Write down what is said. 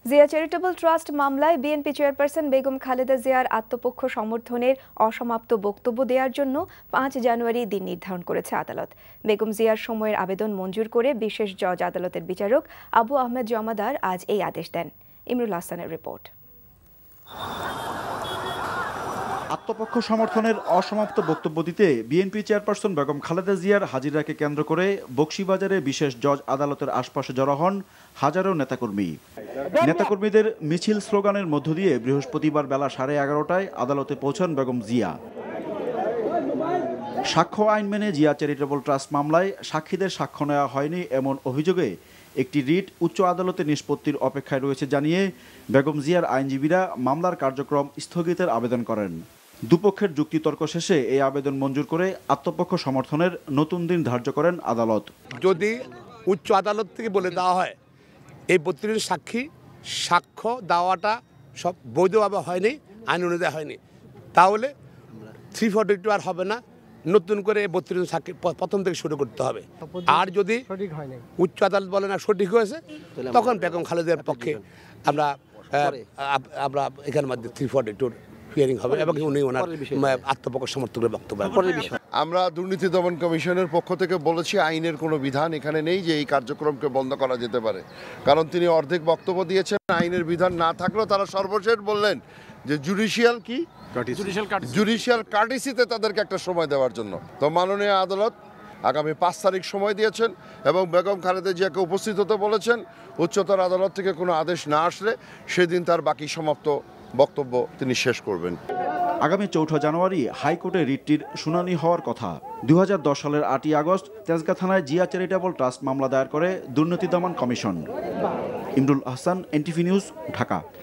Zia charitable trust মামলায় BNP chairperson Begum Khaleda জিয়ার আত্মপক্ষ সমর্থনের অসমাপ্ত বক্তব্য দেওয়ার জন্য ৫ জানুয়ারি দিন নির্ধারণ করেছে আদালত। বেগম জিয়ার সময়ের আবেদন মঞ্জুর করে বিশেষ জজ আদালতের বিচারক আবু আহমেদ জমাদার আজ এই আদেশ দেন। ইমরুল হাসানের রিপোর্ট। আত্মপক্ষ সমর্থনের অসমাপ্ত বক্তব্য দিতে বিএনপি চেয়ারপারসন বেগম খালেদা জিয়ার হাজিরাকে কেন্দ্র করে বকশীবাজারে বিশেষ জজ আদালতের আশপাশে জড়ো হন হাজারো নেতাকর্মী। নেতাকর্মীদের মিছিল স্লোগানের মধ্য দিয়ে বৃহস্পতিবার বেলা 11:30টায় আদালতে পৌঁছান বেগম জিয়া। সাক্ষ্য আইন মেনে জিয়া চ্যারিটেবল ট্রাস্ট মামলায় সাক্ষীদের সাক্ষ্য নেওয়া হয়নি এমন অভিযোগে একটি রিট উচ্চ আদালতে নিষ্পত্তির অপেক্ষায় রয়েছে জানিয়ে বেগম জিয়ার আইনজীবীরা মামলার কার্যক্রম স্থগিতের আবেদন করেন। দুপক্ষের যুক্তিতর্ক শেষে এই আবেদন মঞ্জুর করে আত্মপক্ষ সমর্থনের নতুন দিন ধার্য করেন আদালত। যদি উচ্চ আদালত থেকে বলে দেওয়া হয় এই 32 সাক্ষী সাক্ষ্য দেওয়াটা সব বৈধভাবে হয়নি, আইন অনুযায়ী হয়নি, তাহলে 342 আর হবে না, নতুন করে 32 সাক্ষী প্রথম থেকে শুরু করতে হবে। আর যদি উচ্চ আদালত বলে না সঠিক হয়েছে, তখন বেগম খালেদার পক্ষে আমরা এখানের মধ্যে 342 হিয়ারিং হবে এবং উনি ওনার আত্মপক্ষ সমর্থকের বক্তব্য। আমরা দুর্নীতি দমন কমিশনের পক্ষ থেকে বলেছি আইনের কোনো বিধান এখানে নেই যে এই কার্যক্রমকে বন্ধ করা যেতে পারে, কারণ তিনি অর্ধেক বক্তব্য দিয়েছেন। আইনের বিধান না থাকলেও তারা সর্বশেষ বললেন যে জুডিশিয়াল কার্টিসিতে তাদেরকে একটা সময় দেওয়ার জন্য। তো মাননীয় আদালত আগামী 5 তারিখ সময় দিয়েছেন এবং বেগম খালেদা জিয়াকে উপস্থিত হতে বলেছেন। উচ্চতর আদালত থেকে কোনো আদেশ না আসলে সেদিন তার বাকি সমাপ্ত বক্তব্য তিনি শেষ করবেন। আগামী 4 জানুয়ারি হাইকোর্টে রিটটির শুনানি হওয়ার কথা। 2010 সালের 8ই আগস্ট তেজগাঁ থানায় জিয়া চ্যারিটেবল ট্রাস্ট মামলা দায়ের করে দুর্নীতি দমন commission. Imrul Hasan, NTV news, Dhaka.